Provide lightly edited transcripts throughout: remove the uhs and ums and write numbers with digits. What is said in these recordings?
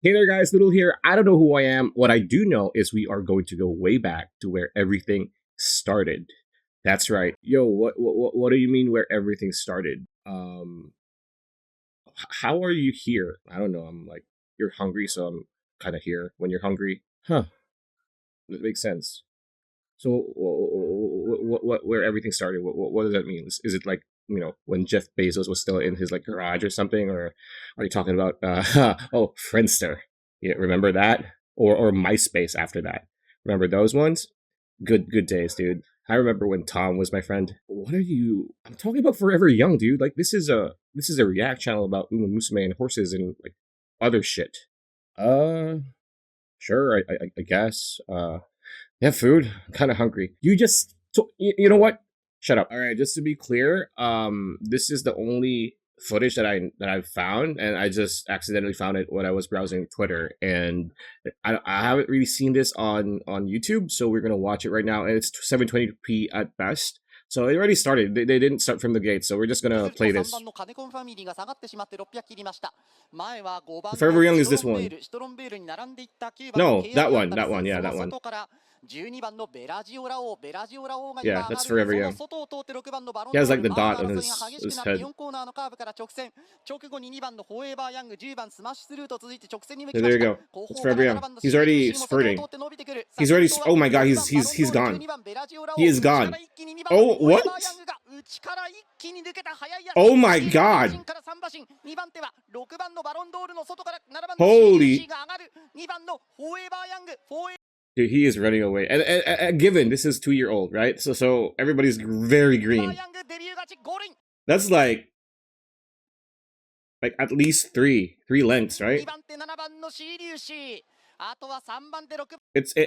Hey there, guys. Little here. I don't know who I am. What I do know is we are going to go way back to where everything started. That's right. Yo, what do you mean where everything started? How are you here? I don't know. I'm like you're hungry, so I'm kind of here when you're hungry. Huh? That makes sense. So, where everything started? What does that mean? Is it like when Jeff Bezos was still in his like garage or something, or are you talking about oh Friendster? Yeah, remember that? Or MySpace after that? Remember those ones? Good days, dude. I remember when Tom was my friend. What are you? I'm talking about Forever Young, dude. Like this is a React channel about Uma Musume and horses and like other shit. Uh, sure. I guess. Have food. I'm kind of hungry. You know what? Shut up. All right, just to be clear, this is the only footage that I've found, and I just accidentally found it when I was browsing Twitter, and I haven't really seen this on YouTube, so we're gonna watch it right now, and it's 720p at best. So it already started. They didn't start from the gate, so we're just gonna play this. Forever Young is this one. No, that one. That one. Yeah, that one. Yeah, that's Forever Young. He has like the dot on his head. Yeah, there you go. It's Forever Young. He's already spurting. He's already. Oh my god, he's gone. He is gone. Oh, what? Oh my god. Holy. Dude, he is running away. And given this is 2-year old, right? So everybody's very green. That's like at least three lengths, right?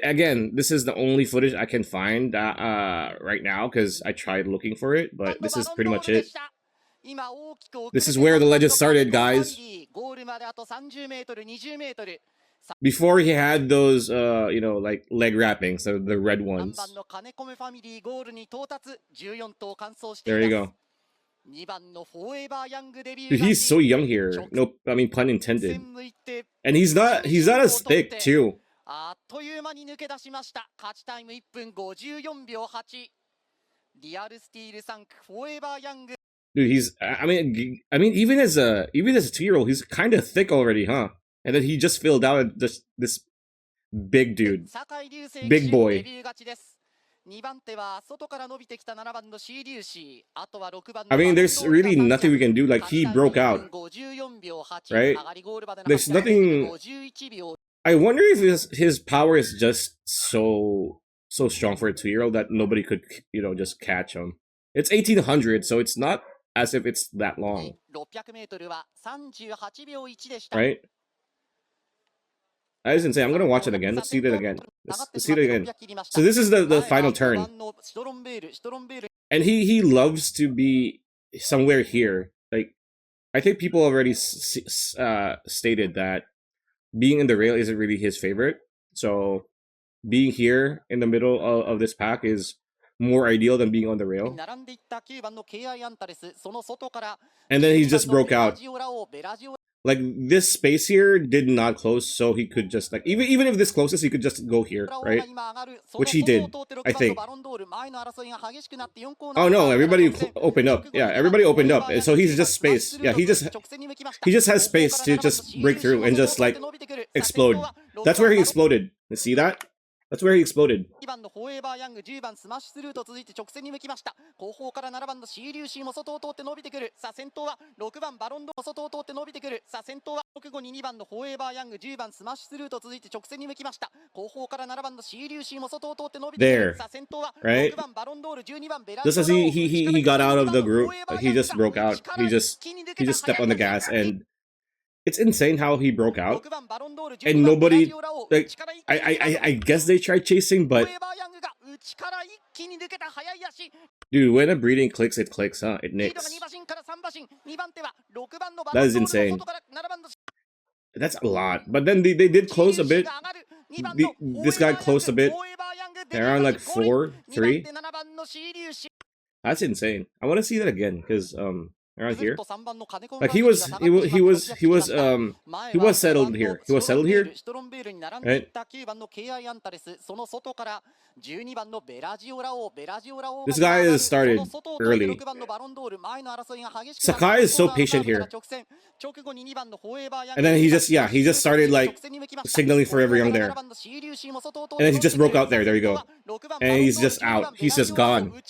Again, this is the only footage I can find right now because I tried looking for it, but this is pretty much it. This is where the legend started, guys. Before he had those like leg wrappings, so the red ones. There you go. Dude, he's so young here. No, I mean pun intended. And he's not as thick too. Dude, he's I mean even as a 2-year-old, he's kind of thick already, huh? And then he just filled out this big dude. Big boy. I mean, there's really nothing we can do. Like, he broke out, right? There's nothing. I wonder if his power is just so strong for a 2-year-old that nobody could, just catch him. It's 1800, so it's not as if it's that long, right? That is insane. I'm gonna watch it again. Let's see that again. Let's see it again. So this is the final turn, and he loves to be somewhere here. Like, I think people already stated that being in the rail isn't really his favorite. So being here in the middle of this pack is more ideal than being on the rail. And then he just broke out. Like, this space here did not close, so he could just, like, even if this closes, he could just go here, right? Which he did, I think. Oh no, everybody opened up. Yeah, everybody opened up. So he's just space. Yeah, he just has space to just break through and just like explode. That's where he exploded. You see that? That's where he exploded. There, right? Just as he got out of the group, he just broke out. He just stepped on the gas, and it's insane how he broke out. And nobody, like, I guess they tried chasing, but dude, when a breeding clicks, it clicks, huh? It nicks. That is insane. That's a lot. But then they did close a bit. This guy closed a bit. They're around like 4-3. That's insane. I want to see that again because around here. Like he was settled here. He was settled here, right? This guy has started early. Sakai is so patient here. And then he just started like signaling for every young there. And then he just broke out there. There you go. And he's just out. He's just gone.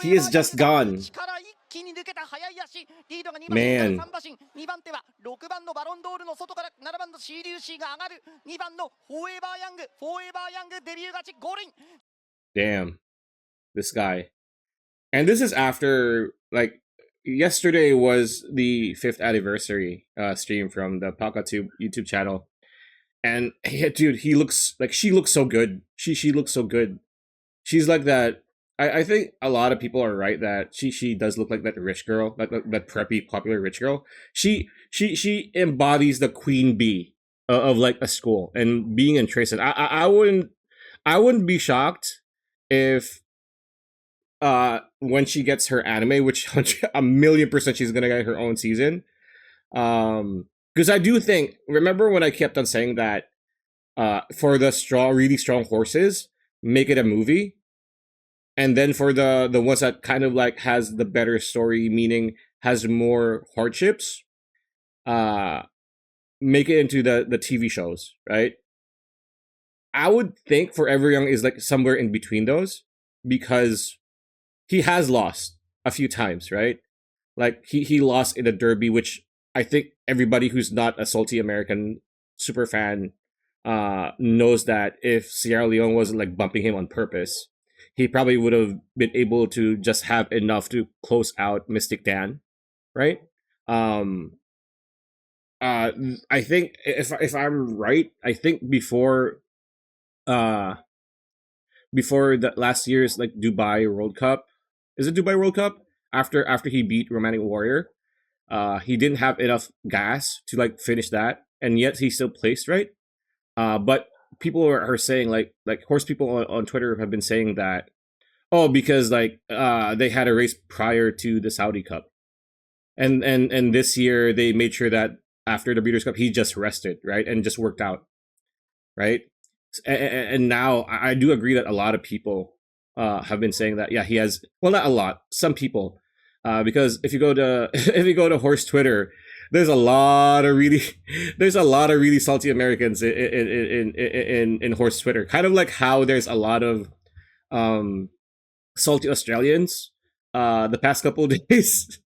He is just gone. Man. Damn. This guy. And this is after, like, yesterday was the 5th anniversary stream from the PakaTube YouTube channel. And yeah, dude, she looks so good. She looks so good. She's like that. I think a lot of people are right that she does look like that rich girl, like that preppy, popular rich girl. She embodies the queen bee of like a school and being in Trayson. I wouldn't be shocked if when she gets her anime, which 1,000,000% she's gonna get her own season. Because I do think, remember when I kept on saying that for the really strong horses, make it a movie. And then for the ones that kind of like has the better story, meaning has more hardships, make it into the TV shows, right? I would think Forever Young is like somewhere in between those, because he has lost a few times, right? Like he lost in the Derby, which I think everybody who's not a salty American super fan knows that if Sierra Leone wasn't like bumping him on purpose, he probably would have been able to just have enough to close out Mystic Dan, right? I think if I'm right, I think before the last year's like Dubai World Cup, is it Dubai World Cup? After he beat Romantic Warrior, he didn't have enough gas to like finish that, and yet he still placed, right? But people are saying like horse people on Twitter have been saying that, oh, because like they had a race prior to the Saudi Cup, and this year they made sure that after the Breeders' Cup he just rested, right, and just worked out, right? And now I do agree that a lot of people have been saying that, yeah, he has, well, not a lot, some people, because if you go to horse Twitter, there's a lot of really salty Americans in horse Twitter, kind of like how there's a lot of salty Australians the past couple of days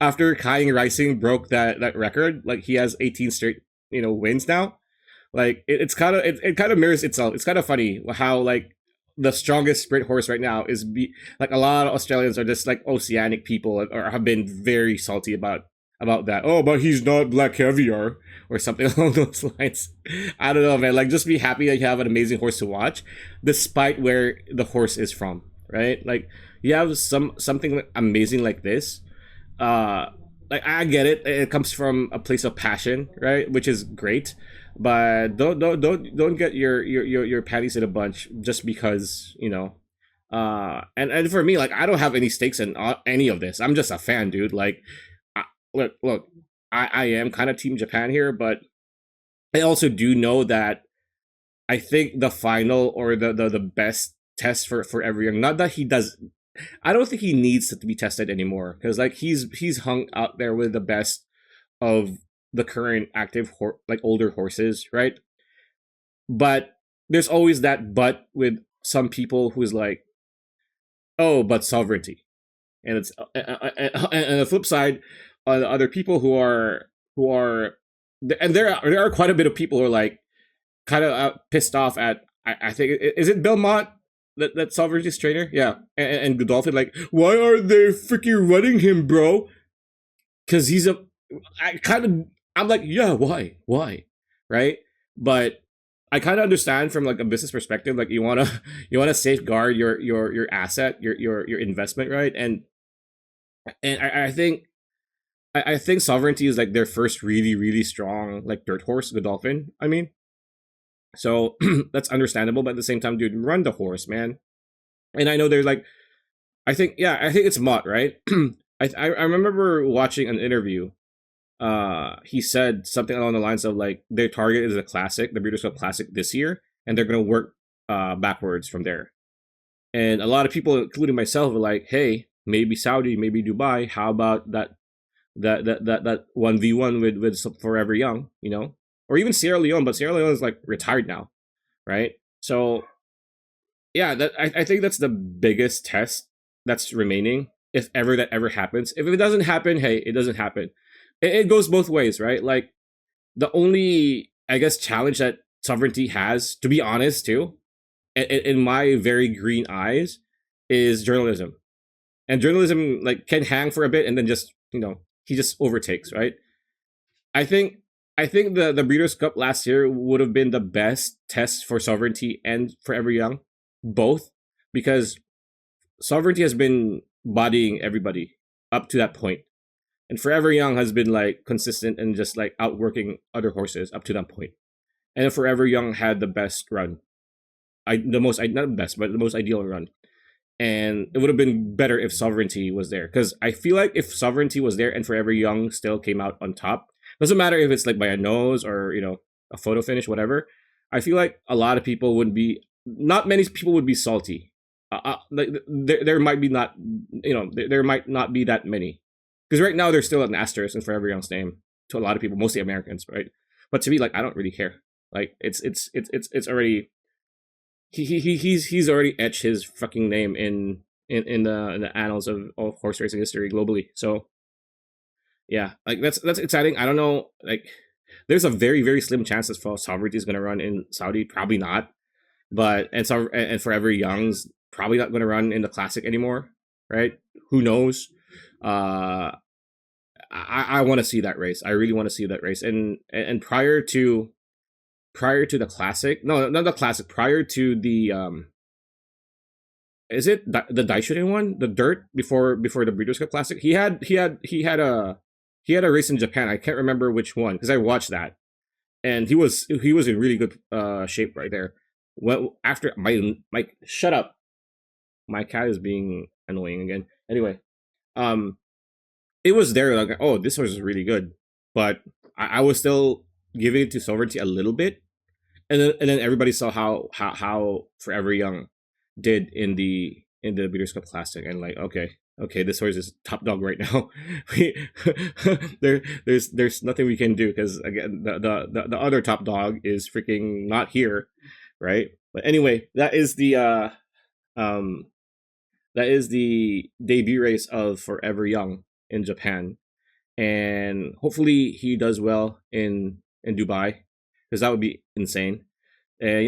after Kai Rising broke that record. Like he has 18 straight wins now. Like it kind of mirrors itself. It's kind of funny how like the strongest sprint horse right now is like a lot of Australians are just like oceanic people, or have been very salty about that. Oh, but he's not black caviar or something along those lines. I don't know, man. Like, just be happy that you have an amazing horse to watch, despite where the horse is from, right? Like, you have something amazing like this. Like, I get it. It comes from a place of passion, right? Which is great. But don't get your panties in a bunch just because, and for me, like, I don't have any stakes in any of this. I'm just a fan, dude. Like, look, I am kind of Team Japan here, but I also do know that I think the final, or the best test for Forever Young, not that he does, I don't think he needs to be tested anymore, because like he's hung out there with the best of the current active like older horses, right? But there's always that but with some people who's like, oh, but sovereignty, and it's and the flip side, the other people who are, and there are quite a bit of people who are like kind of pissed off at, I think, is it Belmont, that sovereignty's trainer, yeah, and Godolphin, like, why are they freaking running him, bro? Because he's I'm like, yeah, why, right? But I kind of understand from like a business perspective, like you wanna safeguard your asset, your investment, right? And I think Sovereignty is like their first really, really strong like dirt horse, the Dolphin, I mean. So that's understandable, but at the same time, dude, run the horse, man. And I know they're like, I think it's Mott, right? I remember watching an interview. He said something along the lines of like their target is a classic, the Breeders' Cup Classic this year, and they're gonna work backwards from there. And a lot of people, including myself, were like, "Hey, maybe Saudi, maybe Dubai. How about that 1v1 with Forever Young, you know, or even Sierra Leone? But Sierra Leone is like retired now, right? So yeah, I think that's the biggest test that's remaining. If ever that ever happens, if it doesn't happen, hey, it doesn't happen. It goes both ways, right? Like the only, I guess, challenge that sovereignty has, to be honest, too, in my very green eyes, is journalism. And journalism like can hang for a bit and then just he just overtakes, right? I think I think the Breeders' Cup last year would have been the best test for sovereignty and Forever Young, both, because sovereignty has been bodying everybody up to that point, and Forever Young has been like consistent and just like outworking other horses up to that point. And Forever Young had the best run, the most not the best, but the most ideal run. And it would have been better if Sovereignty was there, because I feel like if Sovereignty was there and Forever Young still came out on top, doesn't matter if it's like by a nose or a photo finish, whatever. I feel like a lot of people would be, not many people would be salty. Like there might be not, there might not be that many, because right now there's still an asterisk in Forever Young's name to a lot of people, mostly Americans, right? But to me, like, I don't really care. Like it's already he's already etched his fucking name in the annals of horse racing history globally. So yeah, like that's exciting. I don't know, like there's a very very slim chance that Sovereignty is going to run in Saudi. Probably not, but and Forever Young's probably not going to run in the classic anymore, right? Who knows? Uh, I want to see that race. I really want to see that race. And prior to the classic, no, not the classic. Prior to the is it the Daishonin one, the dirt before the Breeders' Cup Classic? He had a race in Japan. I can't remember which one because I watched that, and he was in really good shape right there. Well, after my shut up, my cat is being annoying again. Anyway, um, it was there like, oh, this horse is really good, but I was still giving it to Sovereignty a little bit, and then everybody saw how Forever Young did in the Breeders' Cup Classic, and like, okay, this horse is top dog right now. There's nothing we can do, because again the other top dog is freaking not here, right? But anyway, um that is the debut race of Forever Young in Japan, and hopefully he does well in Dubai, because that would be insane. And